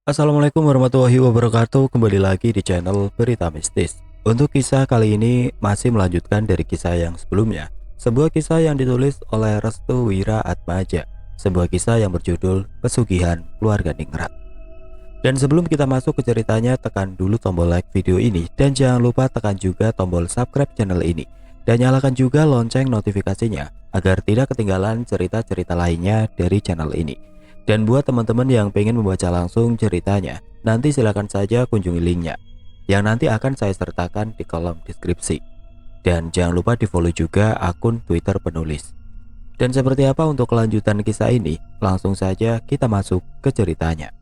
Assalamualaikum warahmatullahi wabarakatuh. Kembali lagi di channel Berita Mistis. Untuk kisah kali ini masih melanjutkan dari kisah yang sebelumnya. Sebuah kisah yang ditulis oleh Restu Wira Atmaja. Sebuah kisah yang berjudul Pesugihan Keluarga Ningrat. Dan sebelum kita masuk ke ceritanya, tekan dulu tombol like video ini dan jangan lupa tekan juga tombol subscribe channel ini. Dan nyalakan juga lonceng notifikasinya agar tidak ketinggalan cerita-cerita lainnya dari channel ini. Dan buat teman-teman yang pengen membaca langsung ceritanya, nanti silakan saja kunjungi linknya yang nanti akan saya sertakan di kolom deskripsi. Dan jangan lupa di follow juga akun Twitter penulis. Dan seperti apa untuk kelanjutan kisah ini? Langsung saja kita masuk ke ceritanya.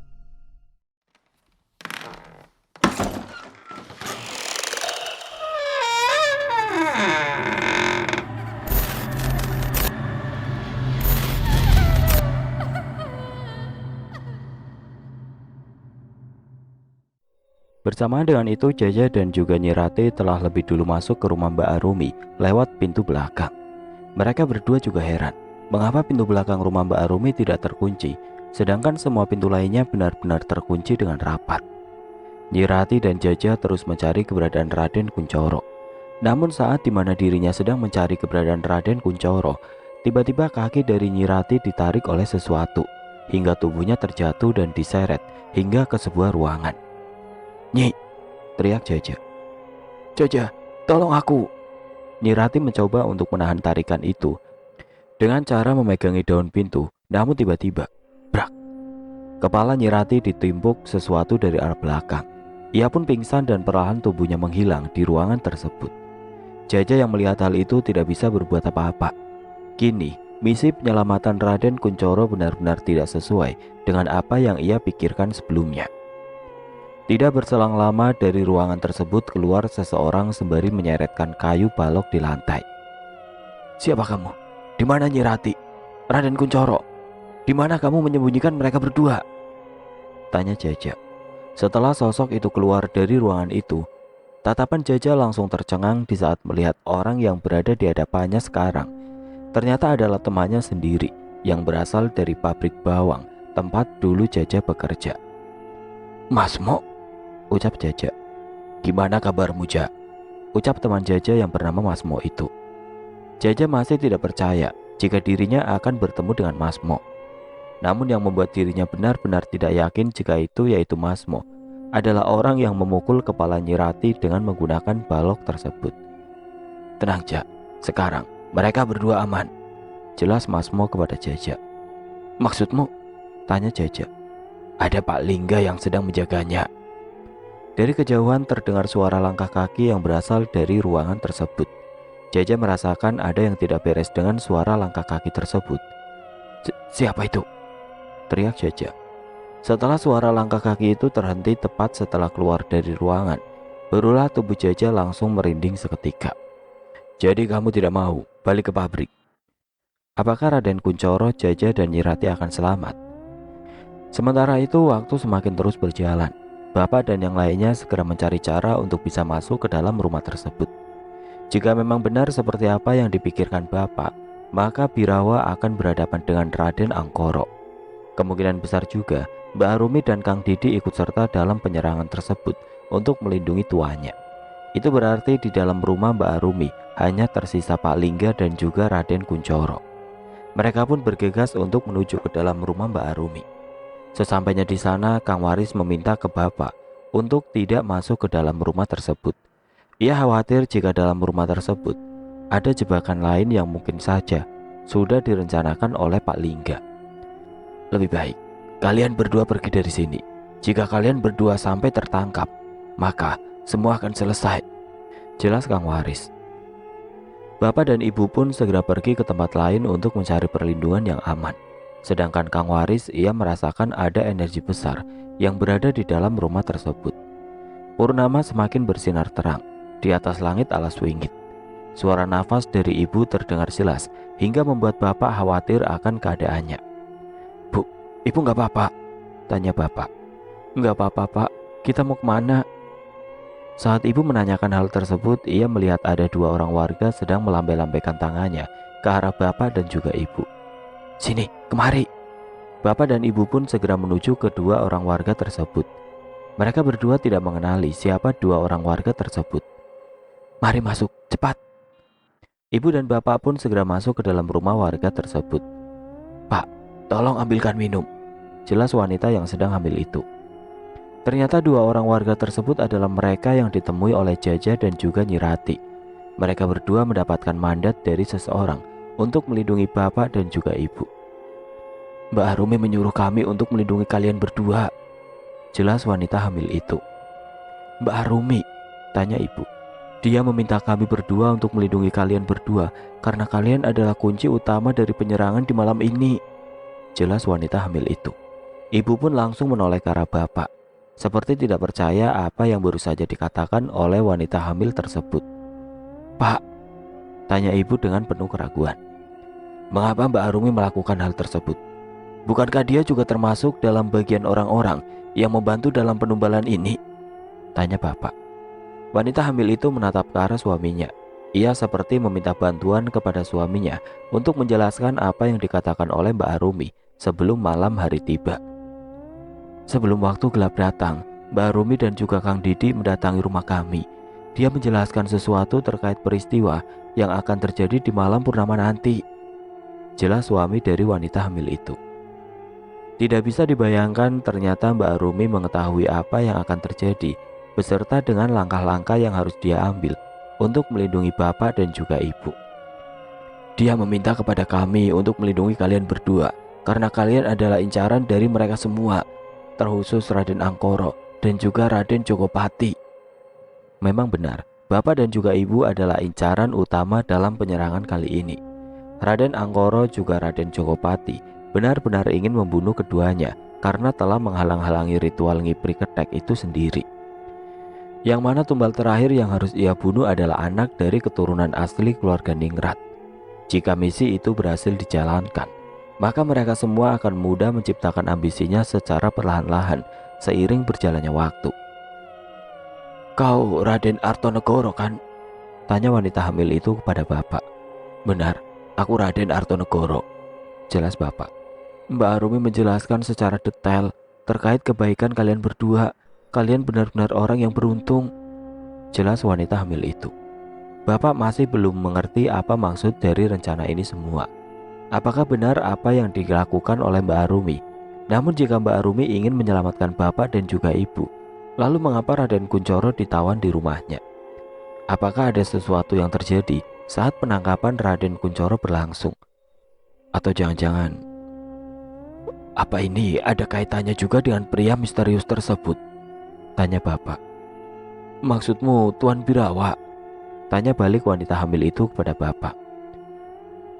Bersamaan dengan itu, Jaja dan juga Nyirati telah lebih dulu masuk ke rumah Mbak Arumi lewat pintu belakang. Mereka berdua juga heran, mengapa pintu belakang rumah Mbak Arumi tidak terkunci, sedangkan semua pintu lainnya benar-benar terkunci dengan rapat. Nyirati dan Jaja terus mencari keberadaan Raden Kuncoro. Namun saat dimana dirinya sedang mencari keberadaan Raden Kuncoro, tiba-tiba kaki dari Nyirati ditarik oleh sesuatu, hingga tubuhnya terjatuh dan diseret hingga ke sebuah ruangan. "Nyi!" teriak Jaja. "Jaja, tolong aku!" Nyirati mencoba untuk menahan tarikan itu dengan cara memegangi daun pintu. Namun tiba-tiba, brak! Kepala Nyirati ditimpuk sesuatu dari arah belakang. Ia pun pingsan dan perlahan tubuhnya menghilang di ruangan tersebut. Jaja yang melihat hal itu tidak bisa berbuat apa-apa. Kini, misi penyelamatan Raden Kuncoro benar-benar tidak sesuai dengan apa yang ia pikirkan sebelumnya. Tidak berselang lama dari ruangan tersebut keluar seseorang sembari menyeretkan kayu balok di lantai. "Siapa kamu? Di mana Nyirati? Raden Kuncoro? Di mana kamu menyembunyikan mereka berdua?" tanya Jaja. Setelah sosok itu keluar dari ruangan itu, tatapan Jaja langsung tercengang di saat melihat orang yang berada di hadapannya sekarang. Ternyata adalah temannya sendiri yang berasal dari pabrik bawang tempat dulu Jaja bekerja. "Mas Mo," ucap Jaja. "Gimana kabarmu, Ja?" ucap teman Jaja yang bernama Mas Mo itu. Jaja masih tidak percaya jika dirinya akan bertemu dengan Mas Mo. Namun yang membuat dirinya benar-benar tidak yakin jika itu yaitu Mas Mo adalah orang yang memukul kepala Nyirati dengan menggunakan balok tersebut. "Tenang, Ja, sekarang mereka berdua aman," jelas Mas Mo kepada Jaja. "Maksudmu?" tanya Jaja. "Ada Pak Lingga yang sedang menjaganya." Dari kejauhan terdengar suara langkah kaki yang berasal dari ruangan tersebut. Jaja merasakan ada yang tidak beres dengan suara langkah kaki tersebut. "Siapa itu?" teriak Jaja. Setelah suara langkah kaki itu terhenti tepat setelah keluar dari ruangan, barulah tubuh Jaja langsung merinding seketika. "Jadi kamu tidak mau balik ke pabrik? Apakah Raden Kuncoro, Jaja, dan Nyirati akan selamat?" Sementara itu waktu semakin terus berjalan. Bapak dan yang lainnya segera mencari cara untuk bisa masuk ke dalam rumah tersebut. Jika memang benar seperti apa yang dipikirkan Bapak, maka Birawa akan berhadapan dengan Raden Angkoro. Kemungkinan besar juga Mbak Arumi dan Kang Didi ikut serta dalam penyerangan tersebut untuk melindungi tuannya. Itu berarti di dalam rumah Mbak Arumi hanya tersisa Pak Lingga dan juga Raden Kuncoro. Mereka pun bergegas untuk menuju ke dalam rumah Mbak Arumi. Sesampainya di sana, Kang Waris meminta ke Bapak untuk tidak masuk ke dalam rumah tersebut. Ia khawatir jika dalam rumah tersebut ada jebakan lain yang mungkin saja sudah direncanakan oleh Pak Lingga. "Lebih baik kalian berdua pergi dari sini. Jika kalian berdua sampai tertangkap, maka semua akan selesai," jelas Kang Waris. Bapak dan Ibu pun segera pergi ke tempat lain untuk mencari perlindungan yang aman. Sedangkan Kang Waris, ia merasakan ada energi besar yang berada di dalam rumah tersebut. Purnama semakin bersinar terang di atas langit alas wingit. Suara nafas dari Ibu terdengar jelas hingga membuat Bapak khawatir akan keadaannya. "Bu, Ibu nggak apa-apa?" tanya Bapak. "Nggak apa-apa, Pak. Kita mau kemana?" Saat Ibu menanyakan hal tersebut, ia melihat ada dua orang warga sedang melambai-lambaikan tangannya ke arah Bapak dan juga Ibu. "Sini, kemari," Bapak dan ibu pun segera menuju kedua orang warga tersebut. Mereka berdua tidak mengenali siapa dua orang warga tersebut. "Mari masuk, cepat!" Ibu dan bapak pun segera masuk ke dalam rumah warga tersebut. "Pak, tolong ambilkan minum," jelas wanita yang sedang hamil itu. Ternyata dua orang warga tersebut adalah mereka yang ditemui oleh Jaja dan juga Nyi Rati. Mereka berdua mendapatkan mandat dari seseorang untuk melindungi bapak dan juga ibu. "Mbak Arumi menyuruh kami untuk melindungi kalian berdua," jelas wanita hamil itu. "Mbak Arumi?" tanya ibu. "Dia meminta kami berdua untuk melindungi kalian berdua karena kalian adalah kunci utama dari penyerangan di malam ini," jelas wanita hamil itu. Ibu pun langsung menoleh ke arah bapak, seperti tidak percaya apa yang baru saja dikatakan oleh wanita hamil tersebut. "Pak," tanya ibu dengan penuh keraguan, "mengapa Mbak Arumi melakukan hal tersebut? Bukankah dia juga termasuk dalam bagian orang-orang yang membantu dalam penumbalan ini?" tanya bapak. Wanita hamil itu menatap ke arah suaminya. Ia seperti meminta bantuan kepada suaminya untuk menjelaskan apa yang dikatakan oleh Mbak Arumi sebelum malam hari tiba. "Sebelum waktu gelap datang, Mbak Arumi dan juga Kang Didi mendatangi rumah kami. Dia menjelaskan sesuatu terkait peristiwa yang akan terjadi di malam purnama nanti," jelas suami dari wanita hamil itu. Tidak bisa dibayangkan ternyata Mbak Arumi mengetahui apa yang akan terjadi beserta dengan langkah-langkah yang harus dia ambil untuk melindungi bapak dan juga ibu. "Dia meminta kepada kami untuk melindungi kalian berdua karena kalian adalah incaran dari mereka semua, terkhusus Raden Angkoro dan juga Raden Jogopati." Memang benar, bapak dan juga ibu adalah incaran utama dalam penyerangan kali ini. Raden Angkoro juga Raden Jogopati benar-benar ingin membunuh keduanya karena telah menghalang-halangi ritual ngipri ketek itu sendiri. Yang mana tumbal terakhir yang harus ia bunuh adalah anak dari keturunan asli keluarga Ningrat. Jika misi itu berhasil dijalankan, maka mereka semua akan mudah menciptakan ambisinya secara perlahan-lahan seiring berjalannya waktu. "Kau Raden Artonegoro kan?" tanya wanita hamil itu kepada bapak. "Benar, aku Raden Artonegoro," jelas bapak. "Mbak Arumi menjelaskan secara detail terkait kebaikan kalian berdua. Kalian benar-benar orang yang beruntung," jelas wanita hamil itu. Bapak masih belum mengerti apa maksud dari rencana ini semua. Apakah benar apa yang dilakukan oleh Mbak Arumi? Namun jika Mbak Arumi ingin menyelamatkan bapak dan juga ibu, lalu mengapa Raden Kunchoro ditawan di rumahnya? Apakah ada sesuatu yang terjadi saat penangkapan Raden Kunchoro berlangsung? Atau jangan-jangan apa ini ada kaitannya juga dengan pria misterius tersebut? Tanya bapak. "Maksudmu Tuan Birawa?" tanya balik wanita hamil itu kepada bapak.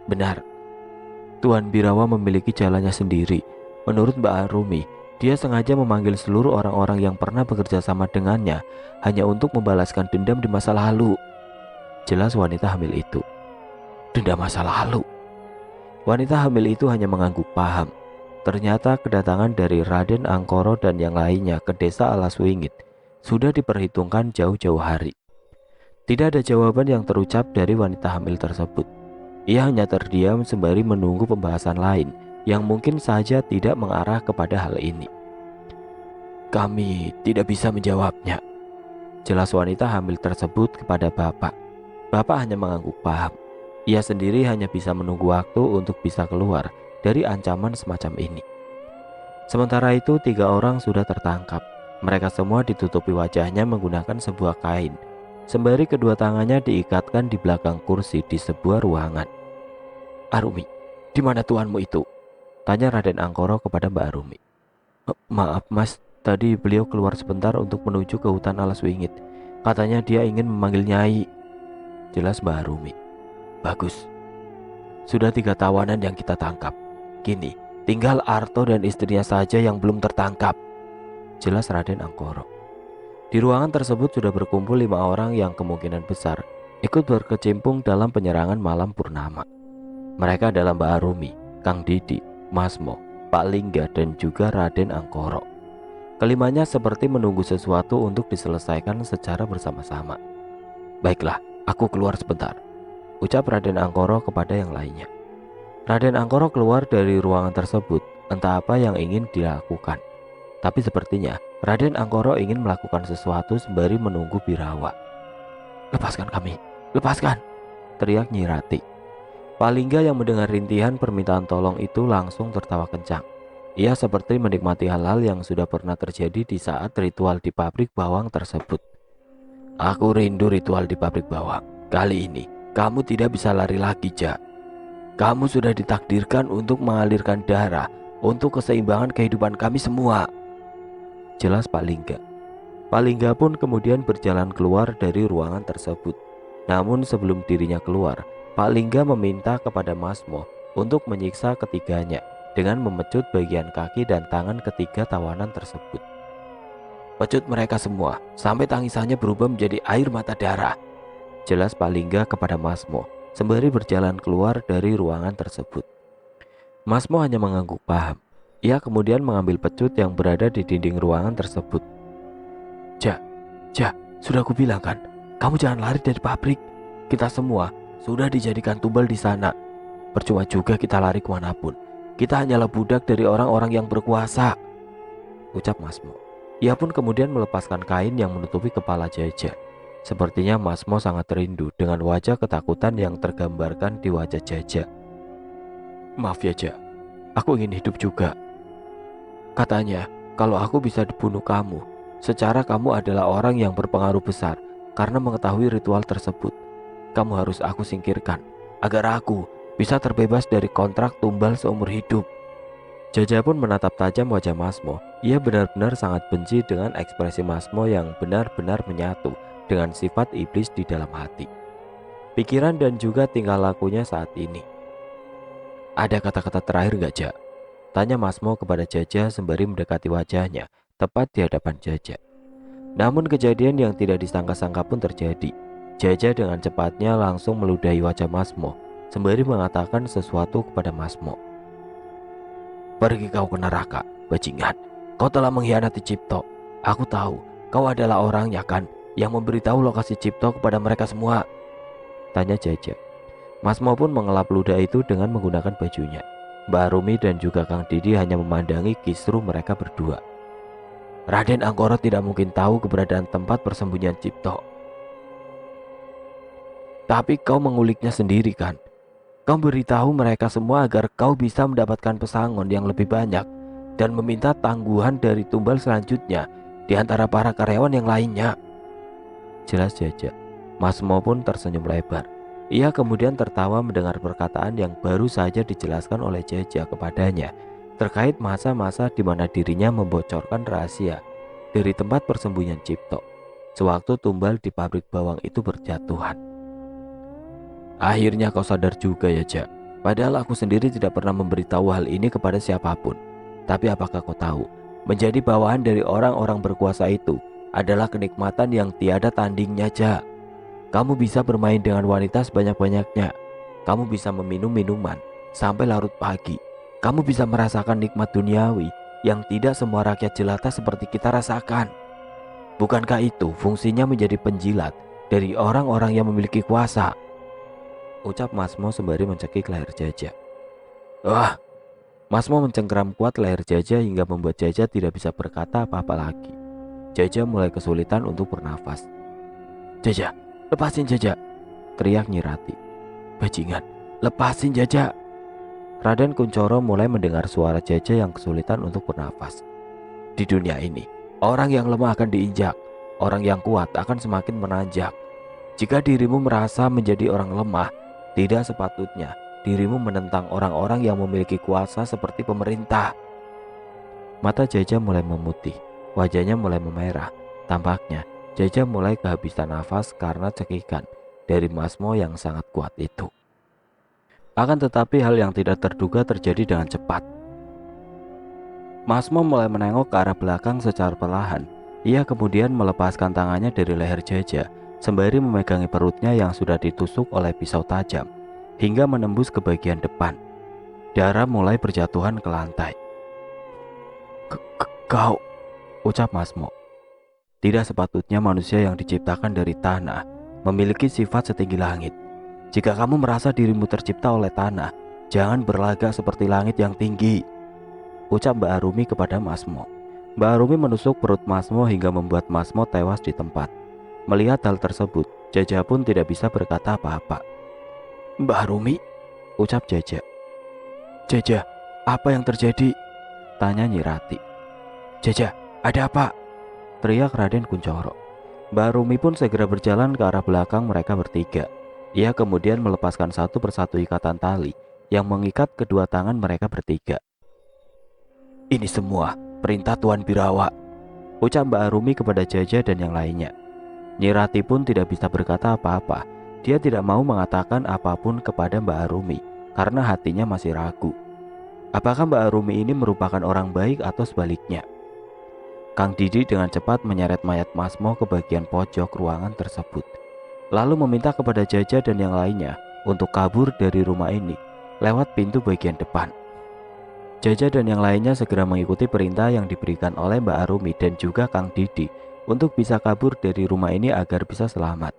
"Benar, Tuan Birawa memiliki jalannya sendiri. Menurut Mbak Arumi, dia sengaja memanggil seluruh orang-orang yang pernah bekerja sama dengannya hanya untuk membalaskan dendam di masa lalu," jelas wanita hamil itu. "Dendam masa lalu?" Wanita hamil itu hanya mengangguk paham. Ternyata kedatangan dari Raden Angkoro dan yang lainnya ke desa Alaswingit sudah diperhitungkan jauh-jauh hari. Tidak ada jawaban yang terucap dari wanita hamil tersebut. Ia hanya terdiam sembari menunggu pembahasan lain yang mungkin saja tidak mengarah kepada hal ini. "Kami tidak bisa menjawabnya," jelas wanita hamil tersebut kepada bapak. Bapak hanya mengangguk paham. Ia sendiri hanya bisa menunggu waktu untuk bisa keluar dari ancaman semacam ini. Sementara itu 3 orang sudah tertangkap. Mereka semua ditutupi wajahnya menggunakan sebuah kain, sembari kedua tangannya diikatkan di belakang kursi di sebuah ruangan. "Arumi, di mana tuanmu itu?" tanya Raden Angkoro kepada Mbak Arumi. "Maaf mas, tadi beliau keluar sebentar untuk menuju ke hutan Alaswingit. Katanya dia ingin memanggil Nyai," jelas Mbak Arumi. "Bagus, sudah 3 tawanan yang kita tangkap. Kini tinggal Arto dan istrinya saja yang belum tertangkap," jelas Raden Angkoro. Di ruangan tersebut sudah berkumpul 5 orang yang kemungkinan besar ikut berkecimpung dalam penyerangan malam purnama. Mereka adalah Mbak Arumi, Kang Didi, Masmo, Pak Lingga dan juga Raden Angkoro. Kelimanya seperti menunggu sesuatu untuk diselesaikan secara bersama-sama. "Baiklah, aku keluar sebentar," ucap Raden Angkoro kepada yang lainnya. Raden Angkoro keluar dari ruangan tersebut Entah apa yang ingin dilakukan, tapi sepertinya Raden Angkoro ingin melakukan sesuatu sembari menunggu Birawa. "Lepaskan kami, lepaskan!" teriak Nyi Rati. Palingga yang mendengar rintihan permintaan tolong itu langsung tertawa kencang. Ia seperti menikmati hal-hal yang sudah pernah terjadi di saat ritual di pabrik bawang tersebut. "Aku rindu ritual di pabrik bawang. Kali ini kamu tidak bisa lari lagi, Jak. Kamu sudah ditakdirkan untuk mengalirkan darah untuk keseimbangan kehidupan kami semua," jelas Palingga. Palingga pun kemudian berjalan keluar dari ruangan tersebut. Namun sebelum dirinya keluar, Palingga meminta kepada Masmo untuk menyiksa ketiganya dengan memecut bagian kaki dan tangan ketiga tawanan tersebut. "Pecut mereka semua sampai tangisannya berubah menjadi air mata darah," jelas Palingga kepada Masmo sembari berjalan keluar dari ruangan tersebut. Masmo hanya mengangguk paham. Ia kemudian mengambil pecut yang berada di dinding ruangan tersebut. Ja, sudah kubilang kan, kamu jangan lari dari pabrik. Kita semua sudah dijadikan tumbal di sana. Percuma juga kita lari kemanapun. Kita hanyalah budak dari orang-orang yang berkuasa," ucap Masmo. Ia pun kemudian melepaskan kain yang menutupi kepala Jaja. Sepertinya Masmo sangat rindu dengan wajah ketakutan yang tergambarkan di wajah Jaja. "Maaf ya, Ja. Aku ingin hidup juga. Katanya, kalau aku bisa dibunuh kamu, secara kamu adalah orang yang berpengaruh besar karena mengetahui ritual tersebut. Kamu harus aku singkirkan agar aku bisa terbebas dari kontrak tumbal seumur hidup." Jaja pun menatap tajam wajah Masmo. Ia benar-benar sangat benci dengan ekspresi Masmo yang benar-benar menyatu dengan sifat iblis di dalam hati, pikiran dan juga tingkah lakunya saat ini. "Ada kata-kata terakhir gak, Ja?" tanya Masmo kepada Jaja sembari mendekati wajahnya tepat di hadapan Jaja. Namun kejadian yang tidak disangka-sangka pun terjadi. Jaja dengan cepatnya langsung meludahi wajah Masmo sembari mengatakan sesuatu kepada Masmo. "Pergi kau ke neraka, bajingan. Kau telah mengkhianati Cipto. Aku tahu kau adalah orangnya kan yang memberitahu lokasi Cipto kepada mereka semua," tanya Jaja. Masmo pun mengelap ludah itu dengan menggunakan bajunya. Mbak Rumi dan juga Kang Didi hanya memandangi kisruh mereka berdua. "Raden Angkoro tidak mungkin tahu keberadaan tempat persembunyian Cipto. Tapi kau menguliknya sendiri kan? Kau beritahu mereka semua agar kau bisa mendapatkan pesangon yang lebih banyak dan meminta tangguhan dari tumbal selanjutnya di antara para karyawan yang lainnya," jelas Jaja. Masmo pun tersenyum lebar. Ia kemudian tertawa mendengar perkataan yang baru saja dijelaskan oleh Jaja kepadanya terkait masa-masa di mana dirinya membocorkan rahasia dari tempat persembunyian Cipto sewaktu tumbal di pabrik bawang itu berjatuhan. "Akhirnya kau sadar juga ya, Ja. Padahal aku sendiri tidak pernah memberitahu hal ini kepada siapapun. Tapi apakah kau tahu, menjadi bawahan dari orang-orang berkuasa itu adalah kenikmatan yang tiada tandingnya, Ja. Kamu bisa bermain dengan wanita sebanyak-banyaknya. Kamu bisa meminum minuman sampai larut pagi. Kamu bisa merasakan nikmat duniawi yang tidak semua rakyat jelata seperti kita rasakan. Bukankah itu fungsinya menjadi penjilat dari orang-orang yang memiliki kuasa?" ucap Masmo sembari mencekik leher Jaja. "Wah!" Masmo mencengkeram kuat leher Jaja hingga membuat Jaja tidak bisa berkata apa-apa lagi. Jaja mulai kesulitan untuk bernafas. "Jaja, lepasin Jaja!" teriak Nyi Rati. "Bajingan, lepasin Jaja!" Raden Kuncoro mulai mendengar suara Jaja yang kesulitan untuk bernafas. "Di dunia ini, orang yang lemah akan diinjak, orang yang kuat akan semakin menanjak. Jika dirimu merasa menjadi orang lemah, tidak sepatutnya dirimu menentang orang-orang yang memiliki kuasa seperti pemerintah." Mata Jaja mulai memutih, wajahnya mulai memerah. Tampaknya Jaja mulai kehabisan nafas karena cekikan dari Masmo yang sangat kuat itu. Akan tetapi hal yang tidak terduga terjadi dengan cepat. Masmo mulai menengok ke arah belakang secara perlahan. Ia kemudian melepaskan tangannya dari leher Jaja sembari memegangi perutnya yang sudah ditusuk oleh pisau tajam hingga menembus ke bagian depan. Darah mulai berjatuhan ke lantai. Kau, ucap Masmo. Tidak sepatutnya manusia yang diciptakan dari tanah memiliki sifat setinggi langit. Jika kamu merasa dirimu tercipta oleh tanah, jangan berlagak seperti langit yang tinggi. ucap Mbak Arumi kepada Masmo. Mbak Arumi menusuk perut Masmo hingga membuat Masmo tewas di tempat. Melihat hal tersebut, Jaja pun tidak bisa berkata apa-apa. Mbak Arumi, ucap Jaja. Jaja, apa yang terjadi? Tanya Nyi Rati. Jaja, ada apa? Teriak Raden Kuncoro. Mbak Arumi pun segera berjalan ke arah belakang mereka bertiga. Ia kemudian melepaskan satu persatu ikatan tali yang mengikat kedua tangan mereka bertiga. Ini semua perintah Tuan Birawa, ucap Mbak Arumi kepada Jaja dan yang lainnya. Nyi Rati pun tidak bisa berkata apa-apa. Dia tidak mau mengatakan apapun kepada Mbak Arumi karena hatinya masih ragu. Apakah Mbak Arumi ini merupakan orang baik atau sebaliknya? Kang Didi dengan cepat menyeret mayat Masmo ke bagian pojok ruangan tersebut, lalu meminta kepada Jaja dan yang lainnya untuk kabur dari rumah ini lewat pintu bagian depan. Jaja dan yang lainnya segera mengikuti perintah yang diberikan oleh Mbak Arumi dan juga Kang Didi untuk bisa kabur dari rumah ini agar bisa selamat.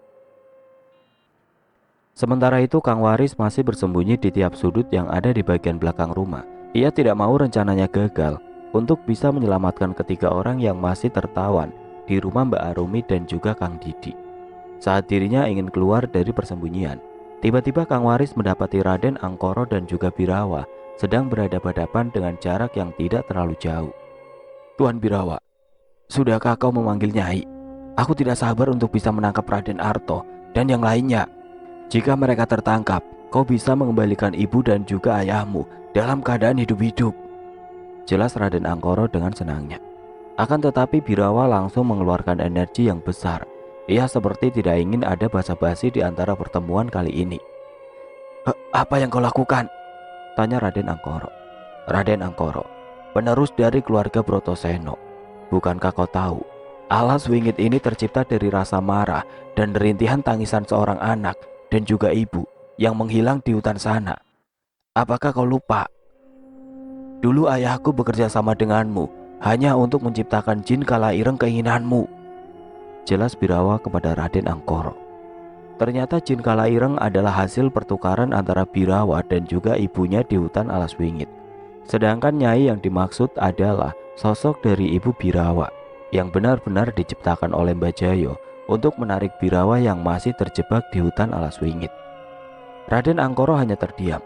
Sementara itu Kang Waris masih bersembunyi di tiap sudut yang ada di bagian belakang rumah. Ia tidak mau rencananya gagal untuk bisa menyelamatkan ketiga orang yang masih tertawan di rumah Mbak Arumi dan juga Kang Didi. Saat dirinya ingin keluar dari persembunyian, tiba-tiba Kang Waris mendapati Raden Angkoro dan juga Birawa sedang berhadapan-hadapan dengan jarak yang tidak terlalu jauh. Tuan Birawa, sudahkah kau memanggil Nyai? Aku tidak sabar untuk bisa menangkap Raden Arto dan yang lainnya. Jika mereka tertangkap, kau bisa mengembalikan ibu dan juga ayahmu dalam keadaan hidup-hidup, jelas Raden Angkoro dengan senangnya. Akan tetapi Birawa langsung mengeluarkan energi yang besar. Ia seperti tidak ingin ada basa-basi di antara pertemuan kali ini. Apa yang kau lakukan? Tanya Raden Angkoro. Raden Angkoro, penerus dari keluarga Brotoseno. Bukankah kau tahu, alas wingit ini tercipta dari rasa marah dan rintihan tangisan seorang anak dan juga ibu yang menghilang di hutan sana. Apakah kau lupa? Dulu ayahku bekerja sama denganmu hanya untuk menciptakan jin kala ireng keinginanmu, jelas Birawa kepada Raden Angkoro. Ternyata jin kala ireng adalah hasil pertukaran antara Birawa dan juga ibunya di hutan alas wingit. Sedangkan Nyai yang dimaksud adalah sosok dari ibu Birawa yang benar-benar diciptakan oleh Mbah Jayo untuk menarik Birawa yang masih terjebak di hutan alas wingit. Raden Angkoro hanya terdiam.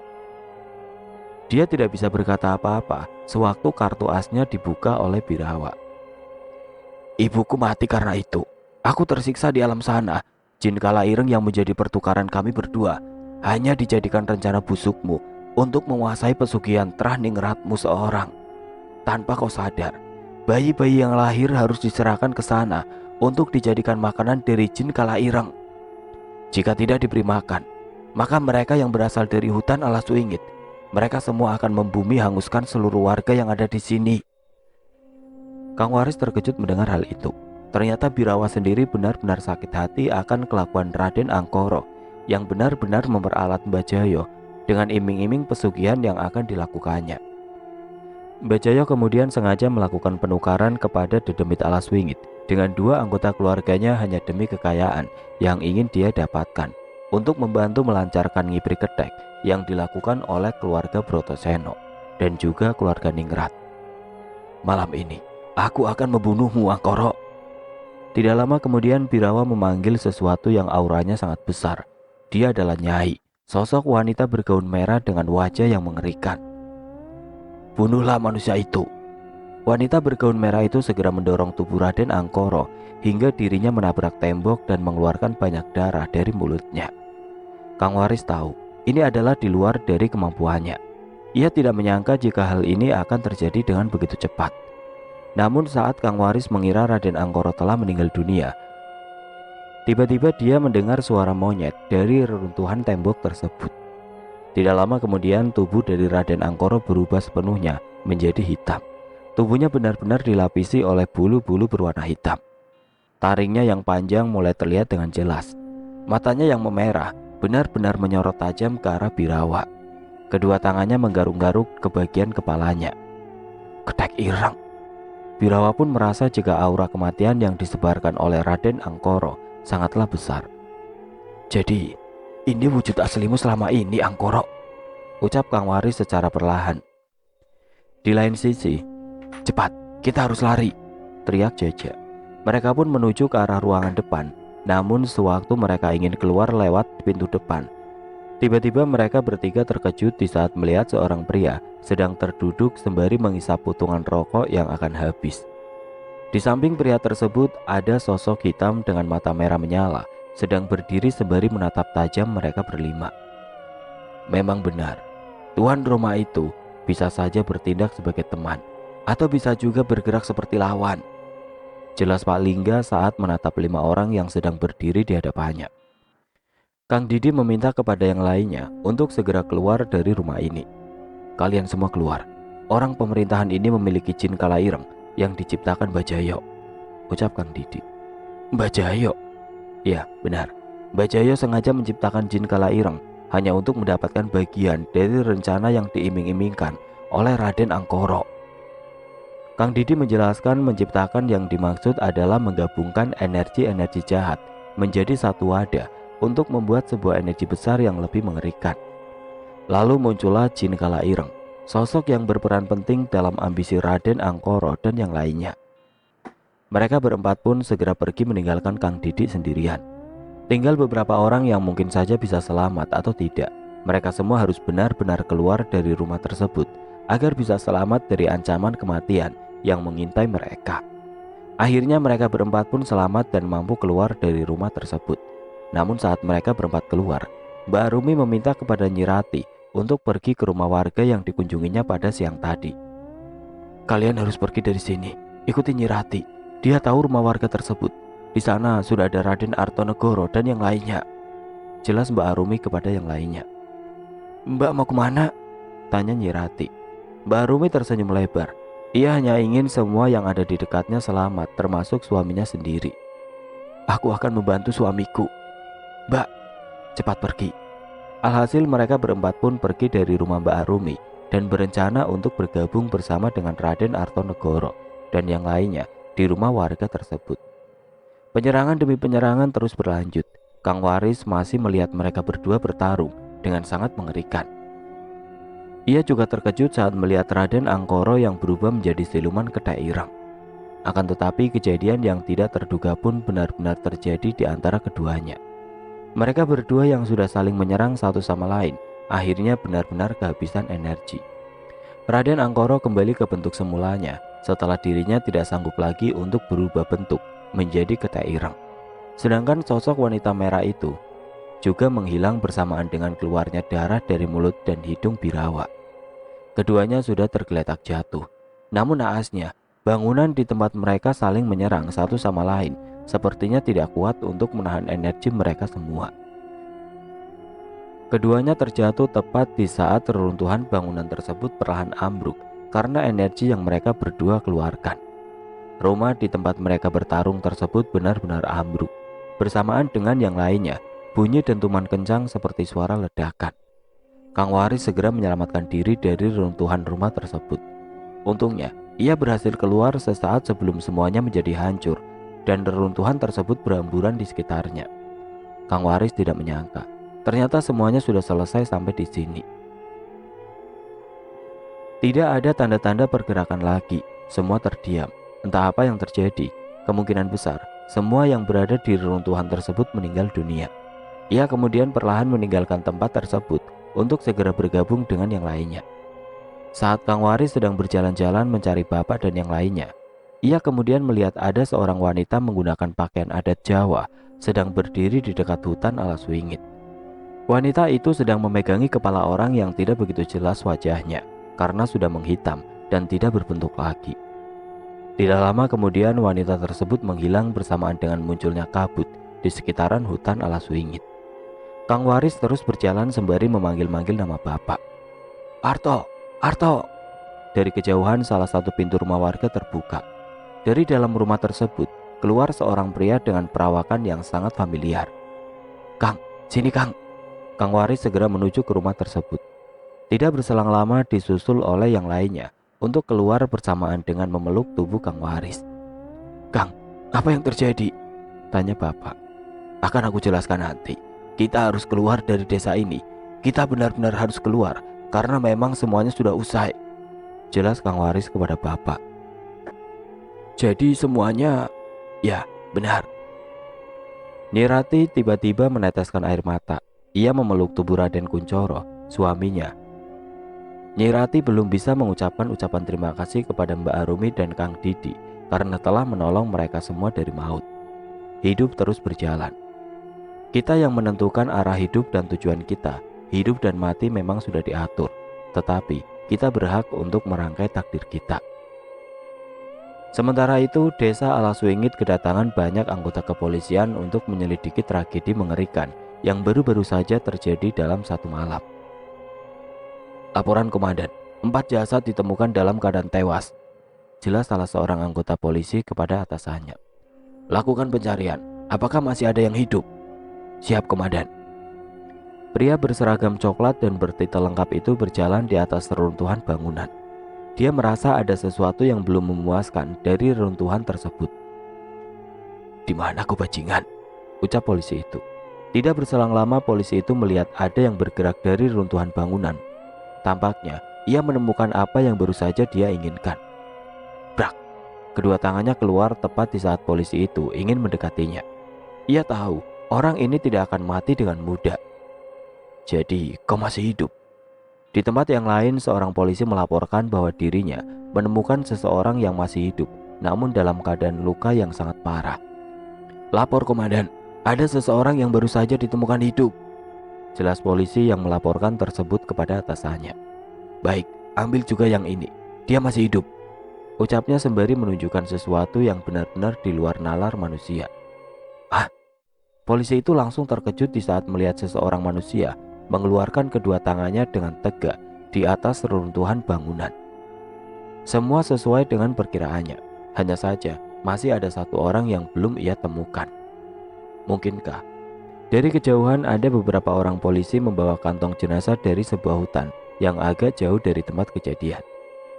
Dia tidak bisa berkata apa-apa sewaktu kartu asnya dibuka oleh Birawa. Ibuku mati karena itu. Aku tersiksa di alam sana. Jin kala ireng yang menjadi pertukaran kami berdua hanya dijadikan rencana busukmu untuk menguasai pesugihan Trah Ningratmu seorang. Tanpa kau sadar, bayi-bayi yang lahir harus diserahkan ke sana untuk dijadikan makanan dari jin kala ireng. Jika tidak diberi makan, maka mereka yang berasal dari hutan alas wingit, mereka semua akan membumi hanguskan seluruh warga yang ada di sini. Kang Waris terkejut mendengar hal itu. Ternyata Birawa sendiri benar-benar sakit hati akan kelakuan Raden Angkoro yang benar-benar memperalat Mbah Jayo dengan iming-iming pesugihan yang akan dilakukannya. Mbah Jayo kemudian sengaja melakukan penukaran kepada Dedemit Alas Wingit dengan dua anggota keluarganya hanya demi kekayaan yang ingin dia dapatkan untuk membantu melancarkan ngibri ketek yang dilakukan oleh keluarga Brotoseno dan juga keluarga Ningrat. Malam ini aku akan membunuhmu, Angkoro. Tidak lama kemudian Birawa memanggil sesuatu yang auranya sangat besar. Dia adalah Nyai, sosok wanita bergaun merah dengan wajah yang mengerikan. Bunuhlah manusia itu. Wanita bergaun merah itu segera mendorong tubuh Raden Angkoro hingga dirinya menabrak tembok dan mengeluarkan banyak darah dari mulutnya. Kang Waris tahu ini adalah di luar dari kemampuannya. Ia tidak menyangka jika hal ini akan terjadi dengan begitu cepat. Namun saat Kang Waris mengira Raden Angkoro telah meninggal dunia, tiba-tiba dia mendengar suara monyet dari reruntuhan tembok tersebut. Tidak lama kemudian tubuh dari Raden Angkoro berubah sepenuhnya menjadi hitam. Tubuhnya benar-benar dilapisi oleh bulu-bulu berwarna hitam. Taringnya yang panjang mulai terlihat dengan jelas. Matanya yang memerah benar-benar menyorot tajam ke arah Birawa. Kedua tangannya menggaruk-garuk ke bagian kepalanya. Ketek ireng. Birawa pun merasa jika aura kematian yang disebarkan oleh Raden Angkoro sangatlah besar. Jadi, ini wujud aslimu selama ini, Angkoro, ucap Kang Waris secara perlahan. Di lain sisi, "Cepat, kita harus lari!" teriak Jaja. Mereka pun menuju ke arah ruangan depan. Namun sewaktu mereka ingin keluar lewat pintu depan, tiba-tiba mereka bertiga terkejut di saat melihat seorang pria sedang terduduk sembari menghisap potongan rokok yang akan habis. Di samping pria tersebut ada sosok hitam dengan mata merah menyala, sedang berdiri sembari menatap tajam mereka berlima. Memang benar, tuan rumah itu bisa saja bertindak sebagai teman, atau bisa juga bergerak seperti lawan. Jelas Pak Lingga saat menatap 5 orang yang sedang berdiri di hadapannya. Kang Didi meminta kepada yang lainnya untuk segera keluar dari rumah ini. "Kalian semua keluar. Orang pemerintahan ini memiliki jin kalaireng yang diciptakan Mbah Jayo," ucap Kang Didi. "Mbah Jayo?" "Ya, benar. Mbah Jayo sengaja menciptakan jin kalaireng hanya untuk mendapatkan bagian dari rencana yang diiming-imingkan oleh Raden Angkoro." Kang Didi menjelaskan menciptakan yang dimaksud adalah menggabungkan energi-energi jahat menjadi satu wadah untuk membuat sebuah energi besar yang lebih mengerikan. Lalu muncullah jin kalaireng, sosok yang berperan penting dalam ambisi Raden Angkoro dan yang lainnya. Mereka berempat pun segera pergi meninggalkan Kang Didi sendirian. Tinggal beberapa orang yang mungkin saja bisa selamat atau tidak. Mereka semua harus benar-benar keluar dari rumah tersebut agar bisa selamat dari ancaman kematian yang mengintai mereka. Akhirnya mereka berempat pun selamat dan mampu keluar dari rumah tersebut. Namun saat mereka berempat keluar, Mbak Arumi meminta kepada Nyi Rati untuk pergi ke rumah warga yang dikunjunginya pada siang tadi. "Kalian harus pergi dari sini. Ikuti Nyi Rati. Dia tahu rumah warga tersebut. Di sana sudah ada Raden Artonegoro dan yang lainnya," jelas Mbak Arumi kepada yang lainnya. "Mbak mau kemana?" tanya Nyi Rati. Mbak Arumi tersenyum lebar. Ia hanya ingin semua yang ada di dekatnya selamat, termasuk suaminya sendiri. "Aku akan membantu suamiku. Mbak, cepat pergi." Alhasil mereka berempat pun pergi dari rumah Mbak Arumi dan berencana untuk bergabung bersama dengan Raden Artonegoro dan yang lainnya di rumah warga tersebut. Penyerangan demi penyerangan terus berlanjut. Kang Waris masih melihat mereka berdua bertarung dengan sangat mengerikan. Ia juga terkejut saat melihat Raden Angkoro yang berubah menjadi siluman Ketek Ireng. Akan tetapi kejadian yang tidak terduga pun benar-benar terjadi di antara keduanya. Mereka berdua yang sudah saling menyerang satu sama lain akhirnya benar-benar kehabisan energi. Raden Angkoro kembali ke bentuk semulanya setelah dirinya tidak sanggup lagi untuk berubah bentuk menjadi Ketek Ireng. Sedangkan sosok wanita merah itu juga menghilang bersamaan dengan keluarnya darah dari mulut dan hidung Birawa. Keduanya sudah tergeletak jatuh. Namun naasnya, bangunan di tempat mereka saling menyerang satu sama lain, sepertinya tidak kuat untuk menahan energi mereka semua. Keduanya terjatuh tepat di saat reruntuhan bangunan tersebut perlahan ambruk karena energi yang mereka berdua keluarkan. Rumah di tempat mereka bertarung tersebut benar-benar ambruk. Bersamaan dengan yang lainnya, bunyi dentuman kencang seperti suara ledakan. Kang Waris segera menyelamatkan diri dari reruntuhan rumah tersebut. Untungnya, ia berhasil keluar sesaat sebelum semuanya menjadi hancur dan reruntuhan tersebut berhamburan di sekitarnya. Kang Waris tidak menyangka, ternyata semuanya sudah selesai sampai di sini. Tidak ada tanda-tanda pergerakan lagi, semua terdiam. Entah apa yang terjadi, kemungkinan besar semua yang berada di reruntuhan tersebut meninggal dunia. Ia kemudian perlahan meninggalkan tempat tersebut untuk segera bergabung dengan yang lainnya. Saat Kang Waris sedang berjalan-jalan mencari bapak dan yang lainnya, ia kemudian melihat ada seorang wanita menggunakan pakaian adat Jawa sedang berdiri di dekat hutan alas wingit. Wanita itu sedang memegangi kepala orang yang tidak begitu jelas wajahnya karena sudah menghitam dan tidak berbentuk lagi. Tidak lama kemudian wanita tersebut menghilang bersamaan dengan munculnya kabut di sekitaran hutan alas wingit. Kang Waris terus berjalan sembari memanggil-manggil nama bapak. "Arto, Arto!" Dari kejauhan salah satu pintu rumah warga terbuka. Dari dalam rumah tersebut keluar seorang pria dengan perawakan yang sangat familiar. "Kang, sini Kang." Kang Waris segera menuju ke rumah tersebut. Tidak berselang lama disusul oleh yang lainnya untuk keluar bersamaan dengan memeluk tubuh Kang Waris. "Kang, apa yang terjadi?" tanya bapak. "Akan aku jelaskan nanti. Kita harus keluar dari desa ini. Kita benar-benar harus keluar karena memang semuanya sudah usai." jelas Kang Waris kepada bapak. Jadi semuanya, ya benar. Nirati tiba-tiba meneteskan air mata. Ia memeluk tubuh Raden Kuncoro, suaminya. Nirati belum bisa mengucapkan ucapan terima kasih kepada Mbak Arumi dan Kang Didi karena telah menolong mereka semua dari maut. Hidup terus berjalan. Kita yang menentukan arah hidup dan tujuan kita. Hidup dan mati memang sudah diatur, tetapi kita berhak untuk merangkai takdir kita. Sementara itu, desa Alaswingit kedatangan banyak anggota kepolisian untuk menyelidiki tragedi mengerikan yang baru-baru saja terjadi dalam satu malam. Laporan komandan, 4 jasad ditemukan dalam keadaan tewas. Jelas salah seorang anggota polisi kepada atasannya. Lakukan pencarian, apakah masih ada yang hidup? Siap komandan. Pria berseragam coklat dan bertitel lengkap itu berjalan di atas reruntuhan bangunan. Dia merasa ada sesuatu yang belum memuaskan dari reruntuhan tersebut. Di mana kau bajingan? Ucap polisi itu. Tidak berselang lama polisi itu melihat ada yang bergerak dari reruntuhan bangunan. Tampaknya ia menemukan apa yang baru saja dia inginkan. Brak! Kedua tangannya keluar tepat di saat polisi itu ingin mendekatinya. Ia tahu orang ini tidak akan mati dengan mudah. Jadi kau masih hidup? Di tempat yang lain, seorang polisi melaporkan bahwa dirinya menemukan seseorang yang masih hidup, namun dalam keadaan luka yang sangat parah. Lapor komandan, ada seseorang yang baru saja ditemukan hidup. Jelas polisi yang melaporkan tersebut kepada atasannya. Baik, ambil juga yang ini, dia masih hidup. Ucapnya sembari menunjukkan sesuatu yang benar-benar di luar nalar manusia. Ah, polisi itu langsung terkejut di saat melihat seseorang manusia mengeluarkan kedua tangannya dengan tegak di atas reruntuhan bangunan. Semua sesuai dengan perkiraannya. Hanya saja masih ada satu orang yang belum ia temukan. Mungkinkah? Dari kejauhan ada beberapa orang polisi membawa kantong jenazah dari sebuah hutan yang agak jauh dari tempat kejadian.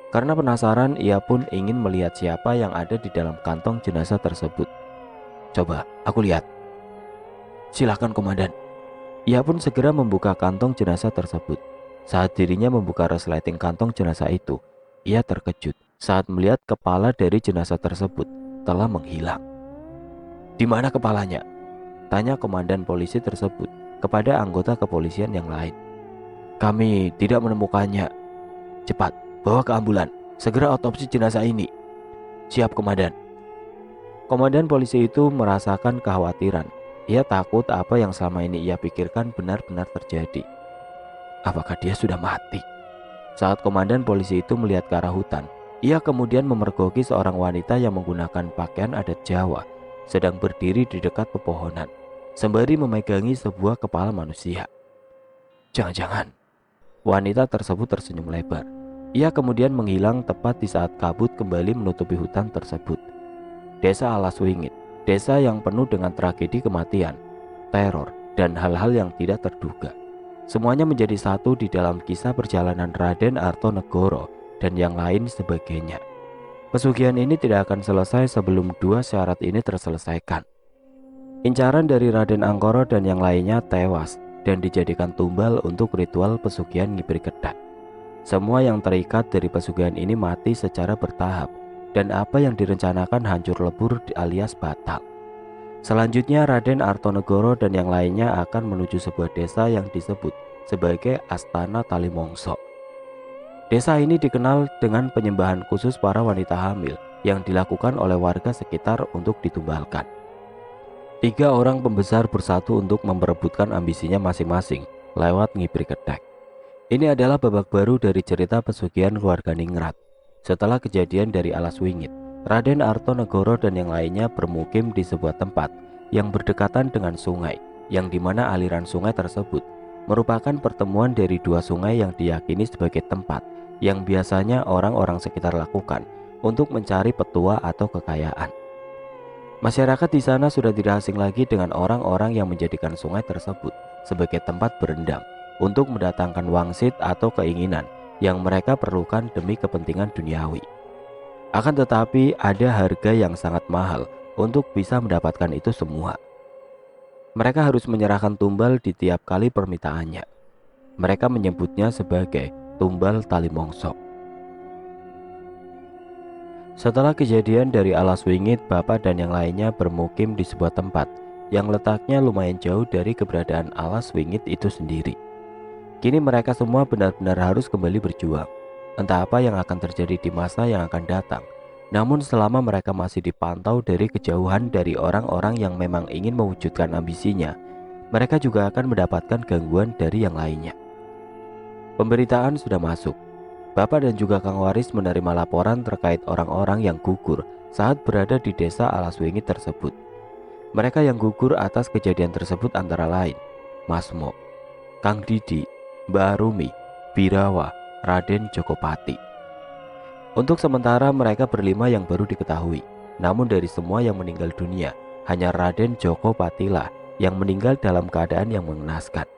Karena penasaran, ia pun ingin melihat siapa yang ada di dalam kantong jenazah tersebut. Coba, aku lihat. Silakan komandan. Ia pun segera membuka kantong jenazah tersebut. Saat dirinya membuka resleting kantong jenazah itu, ia terkejut saat melihat kepala dari jenazah tersebut telah menghilang. Di mana kepalanya? Tanya komandan polisi tersebut kepada anggota kepolisian yang lain. Kami tidak menemukannya. Cepat, bawa ke ambulan. Segera otopsi jenazah ini. Siap komandan. Komandan polisi itu merasakan kekhawatiran. Ia takut apa yang selama ini ia pikirkan benar-benar terjadi. Apakah dia sudah mati? Saat komandan polisi itu melihat ke arah hutan, ia kemudian memergoki seorang wanita yang menggunakan pakaian adat Jawa, sedang berdiri di dekat pepohonan, sembari memegangi sebuah kepala manusia. Jangan-jangan. Wanita tersebut tersenyum lebar. Ia kemudian menghilang tepat di saat kabut kembali menutupi hutan tersebut. Desa Alaswingit, desa yang penuh dengan tragedi kematian, teror, dan hal-hal yang tidak terduga. Semuanya menjadi satu di dalam kisah perjalanan Raden Artonegoro dan yang lain sebagainya. Pesugihan ini tidak akan selesai sebelum dua syarat ini terselesaikan. Incaran dari Raden Angkoro dan yang lainnya tewas dan dijadikan tumbal untuk ritual pesugihan Ngibri Kedak. Semua yang terikat dari pesugihan ini mati secara bertahap, dan apa yang direncanakan hancur lebur alias batal. Selanjutnya Raden Artonegoro dan yang lainnya akan menuju sebuah desa yang disebut sebagai Astana Talimongso. Desa ini dikenal dengan penyembahan khusus para wanita hamil yang dilakukan oleh warga sekitar untuk ditumbalkan. 3 orang pembesar bersatu untuk memperebutkan ambisinya masing-masing lewat Ngibri Kedak. Ini adalah babak baru dari cerita pesugihan keluarga Ningrat. Setelah kejadian dari Alaswingit, Raden Artonegoro dan yang lainnya bermukim di sebuah tempat yang berdekatan dengan sungai, yang dimana aliran sungai tersebut merupakan pertemuan dari 2 sungai yang diyakini sebagai tempat yang biasanya orang-orang sekitar lakukan untuk mencari petua atau kekayaan. Masyarakat di sana sudah tidak asing lagi dengan orang-orang yang menjadikan sungai tersebut sebagai tempat berendam untuk mendatangkan wangsit atau keinginan yang mereka perlukan demi kepentingan duniawi. Akan tetapi ada harga yang sangat mahal untuk bisa mendapatkan itu semua. Mereka harus menyerahkan tumbal di tiap kali permintaannya. Mereka menyebutnya sebagai tumbal Talimongso. Setelah kejadian dari alas wingit, bapak dan yang lainnya bermukim di sebuah tempat yang letaknya lumayan jauh dari keberadaan alas wingit itu sendiri. Kini mereka semua benar-benar harus kembali berjuang. Entah apa yang akan terjadi di masa yang akan datang. Namun selama mereka masih dipantau dari kejauhan dari orang-orang yang memang ingin mewujudkan ambisinya, mereka juga akan mendapatkan gangguan dari yang lainnya. Pemberitaan sudah masuk. Bapak dan juga Kang Waris menerima laporan terkait orang-orang yang gugur saat berada di desa Alas Wingit tersebut. Mereka yang gugur atas kejadian tersebut antara lain Mas Mo, Kang Didi, Mbak Arumi, Birawa, Raden Jokopati. Untuk sementara mereka berlima yang baru diketahui. Namun dari semua yang meninggal dunia, hanya Raden Jokopati lah yang meninggal dalam keadaan yang mengenaskan.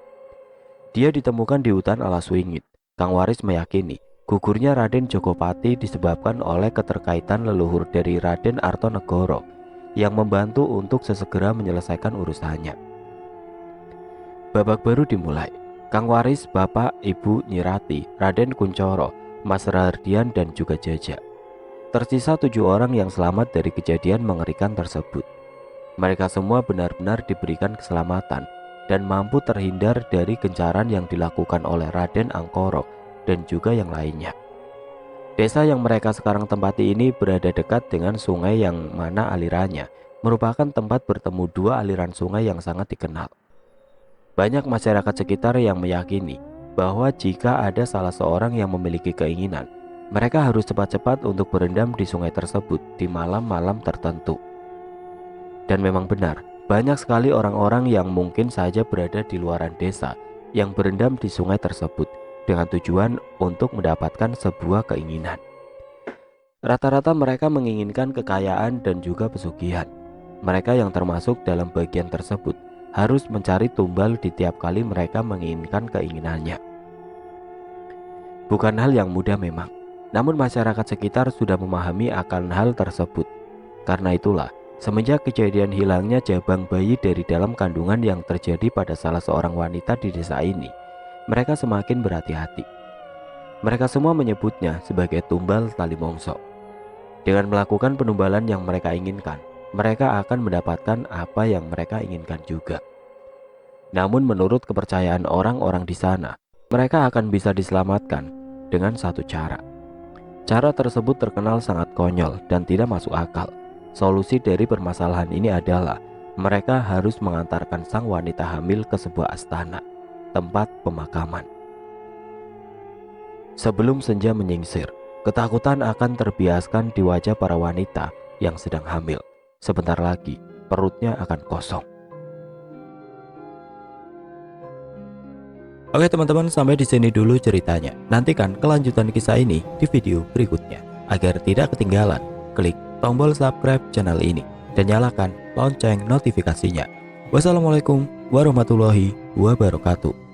Dia ditemukan di hutan Alas Wingit. Kang Waris meyakini gugurnya Raden Jokopati disebabkan oleh keterkaitan leluhur dari Raden Artonegoro yang membantu untuk sesegera menyelesaikan urusannya. Babak baru dimulai. Kang Waris, Bapak, Ibu Nyirati, Raden Kuncoro, Mas Rahardian dan juga Jaja. Tersisa 7 orang yang selamat dari kejadian mengerikan tersebut. Mereka semua benar-benar diberikan keselamatan dan mampu terhindar dari gencaran yang dilakukan oleh Raden Angkoro dan juga yang lainnya. Desa yang mereka sekarang tempati ini berada dekat dengan sungai yang mana alirannya merupakan tempat bertemu 2 aliran sungai yang sangat dikenal. Banyak masyarakat sekitar yang meyakini bahwa jika ada salah seorang yang memiliki keinginan, mereka harus cepat-cepat untuk berendam di sungai tersebut di malam-malam tertentu. Dan memang benar, banyak sekali orang-orang yang mungkin saja berada di luaran desa yang berendam di sungai tersebut dengan tujuan untuk mendapatkan sebuah keinginan. Rata-rata mereka menginginkan kekayaan dan juga pesugihan. Mereka yang termasuk dalam bagian tersebut harus mencari tumbal di tiap kali mereka menginginkan keinginannya. Bukan hal yang mudah memang, namun masyarakat sekitar sudah memahami akan hal tersebut. Karena itulah, semenjak kejadian hilangnya jabang bayi dari dalam kandungan yang terjadi pada salah seorang wanita di desa ini, mereka semakin berhati-hati. Mereka semua menyebutnya sebagai tumbal tali mongso. Dengan melakukan penumbalan yang mereka inginkan, mereka akan mendapatkan apa yang mereka inginkan juga. Namun menurut kepercayaan orang-orang di sana, mereka akan bisa diselamatkan dengan satu cara. Cara tersebut terkenal sangat konyol dan tidak masuk akal. Solusi dari permasalahan ini adalah mereka harus mengantarkan sang wanita hamil ke sebuah astana, tempat pemakaman. Sebelum senja menyingsir, ketakutan akan terbiaskan di wajah para wanita yang sedang hamil. Sebentar lagi perutnya akan kosong. Oke teman-teman, sampai di sini dulu ceritanya. Nantikan kelanjutan kisah ini di video berikutnya. Agar tidak ketinggalan, klik tombol subscribe channel ini dan nyalakan lonceng notifikasinya. Wassalamualaikum warahmatullahi wabarakatuh.